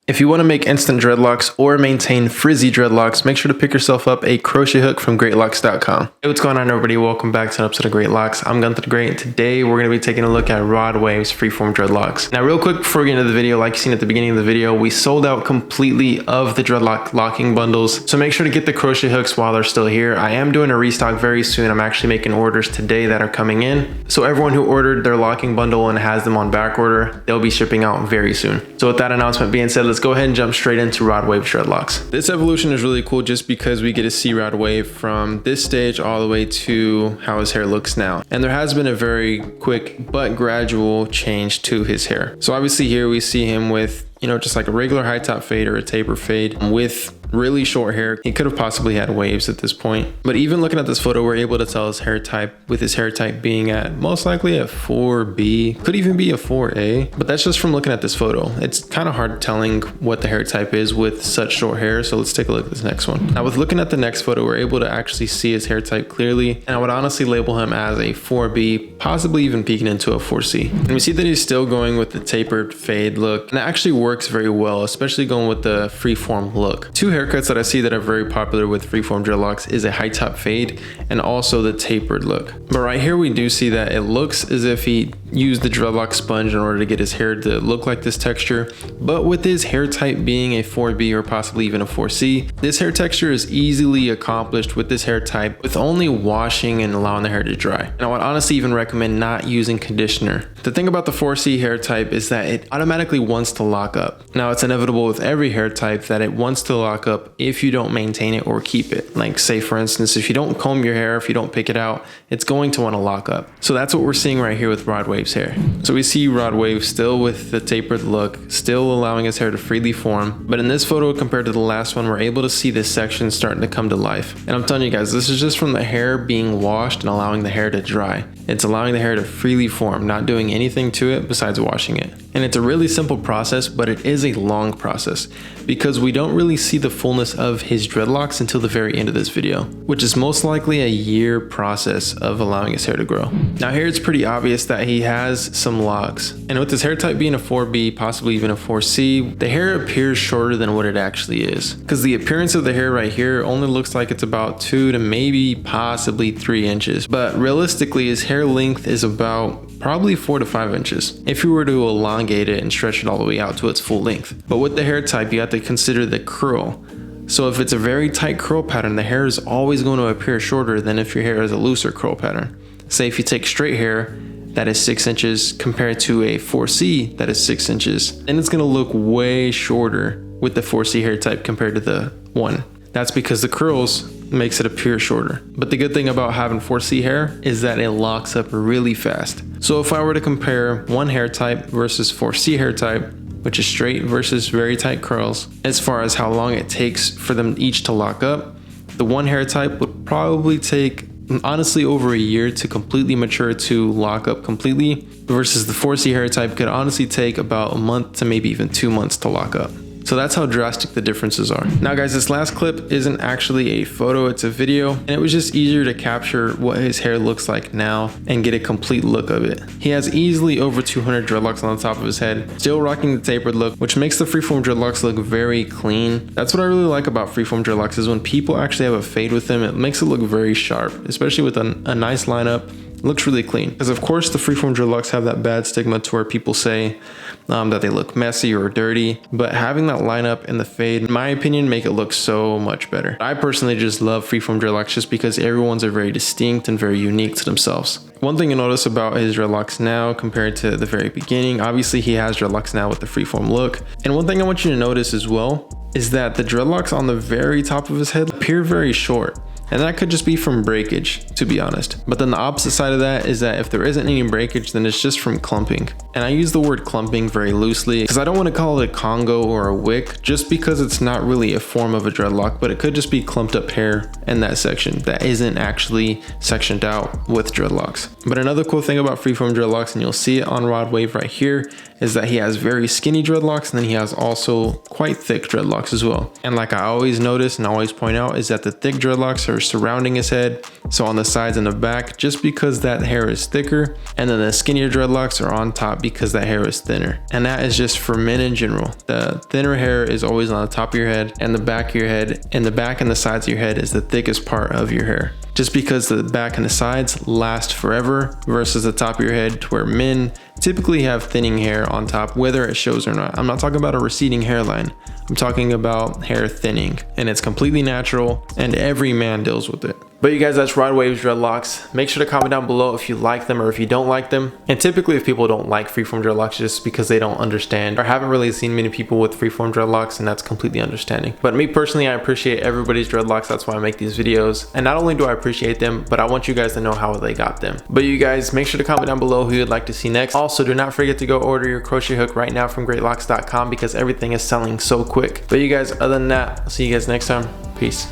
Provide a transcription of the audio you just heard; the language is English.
If you want to make instant dreadlocks or maintain frizzy dreadlocks, make sure to pick yourself up a crochet hook from Greatlocs.com. Hey, what's going on everybody? Welcome back to an episode of Greatlocs. I'm Gunther the Great, and today we're going to be taking a look at Rod Wave's Freeform dreadlocks. Now real quick before we get into the video, like you seen at the beginning of the video, we sold out completely of the dreadlock locking bundles. So make sure to get the crochet hooks while they're still here. I am doing a restock very soon. I'm actually making orders today that are coming in. So everyone who ordered their locking bundle and has them on back order, they'll be shipping out very soon. So with that announcement being said, let's go ahead and jump straight into Rod Wave dreadlocks. This evolution is really cool just because we get to see Rod Wave from this stage all the way to how his hair looks now. And there has been a very quick but gradual change to his hair. So obviously here we see him with, you know, just like a regular high top fade or a taper fade with really short hair. He could have possibly had waves at this point, but even looking at this photo, we're able to tell his hair type, with his hair type being at most likely a 4B, could even be a 4A, but that's just from looking at this photo. It's kind of hard telling what the hair type is with such short hair, so let's take a look at this next one. Now with looking at the next photo, we're able to actually see his hair type clearly, and I would honestly label him as a 4B, possibly even peeking into a 4C. And we see that he's still going with the tapered fade look, and it actually works very well, especially going with the freeform look. Two haircuts that I see that are very popular with freeform dreadlocks is a high top fade and also the tapered look. But right here we do see that it looks as if he used the dreadlock sponge in order to get his hair to look like this texture, but with his hair type being a 4B or possibly even a 4C, this hair texture is easily accomplished with this hair type with only washing and allowing the hair to dry. And I would honestly even recommend not using conditioner. The thing about the 4C hair type is that it automatically wants to lock up. Now it's inevitable with every hair type that it wants to lock up if you don't maintain it or keep it. Like say for instance, if you don't comb your hair, if you don't pick it out, it's going to want to lock up. So that's what we're seeing right here with Rod Wave's hair. So we see Rod Wave still with the tapered look, still allowing his hair to freely form. But in this photo compared to the last one, we're able to see this section starting to come to life. And I'm telling you guys, this is just from the hair being washed and allowing the hair to dry. It's allowing the hair to freely form, not doing anything to it besides washing it. And it's a really simple process, but it is a long process because we don't really see the fullness of his dreadlocks until the very end of this video, which is most likely a year process of allowing his hair to grow. Now here it's pretty obvious that he has some locks, and with his hair type being a 4B, possibly even a 4C, the hair appears shorter than what it actually is, because the appearance of the hair right here only looks like it's about 2 to maybe possibly 3 inches, but realistically his hair length is about probably 4 to 5 inches if you were to elongate it and stretch it all the way out to its full length. But with the hair type, you have to consider the curl. So if it's a very tight curl pattern, the hair is always going to appear shorter than if your hair is a looser curl pattern. Say if you take straight hair that is 6 inches compared to a 4C that is 6 inches, then it's going to look way shorter with the 4C hair type compared to the one. That's because the curls makes it appear shorter. But the good thing about having 4C hair is that it locks up really fast. So if I were to compare one hair type versus 4C hair type, which is straight versus very tight curls, as far as how long it takes for them each to lock up, the one hair type would probably take honestly over a year to completely mature to lock up completely, versus the 4C hair type could honestly take about a month to maybe even 2 months to lock up. So that's how drastic the differences are. Now guys, this last clip isn't actually a photo, it's a video, and it was just easier to capture what his hair looks like now and get a complete look of it. He has easily over 200 dreadlocks on the top of his head, still rocking the tapered look, which makes the freeform dreadlocks look very clean. That's what I really like about freeform dreadlocks, is when people actually have a fade with them, it makes it look very sharp, especially with a nice lineup. It looks really clean. Because of course the freeform dreadlocks have that bad stigma to where people say that they look messy or dirty, but having that lineup and the fade, in my opinion, make it look so much better. I personally just love freeform dreadlocks just because everyone's are very distinct and very unique to themselves. One thing you notice about his dreadlocks now compared to the very beginning, obviously he has dreadlocks now with the freeform look. And one thing I want you to notice as well is that the dreadlocks on the very top of his head appear very short. And that could just be from breakage, to be honest. But then the opposite side of that is that if there isn't any breakage, then it's just from clumping. And I use the word clumping very loosely because I don't want to call it a Congo or a wick, just because it's not really a form of a dreadlock, but it could just be clumped up hair in that section that isn't actually sectioned out with dreadlocks. But another cool thing about freeform dreadlocks, and you'll see it on Rod Wave right here, is that he has very skinny dreadlocks, and then he has also quite thick dreadlocks as well. And like I always notice and always point out is that the thick dreadlocks are surrounding his head, so on the sides and the back, just because that hair is thicker, and then the skinnier dreadlocks are on top because that hair is thinner. And that is just for men in general. The thinner hair is always on the top of your head and the back of your head, and the back and the sides of your head is the thickest part of your hair, just because the back and the sides last forever versus the top of your head, to where men typically have thinning hair on top, whether it shows or not. I'm not talking about a receding hairline. I'm talking about hair thinning, and it's completely natural, and every man deals with it. But you guys, that's Rod Wave's dreadlocks. Make sure to comment down below if you like them or if you don't like them. And typically if people don't like freeform dreadlocks, just because they don't understand or haven't really seen many people with freeform dreadlocks, and that's completely understanding. But me personally, I appreciate everybody's dreadlocks. That's why I make these videos. And not only do I appreciate them, but I want you guys to know how they got them. But you guys, make sure to comment down below who you'd like to see next. Also, do not forget to go order your crochet hook right now from Greatlocs.com, because everything is selling so quick. But you guys, other than that, I'll see you guys next time. Peace.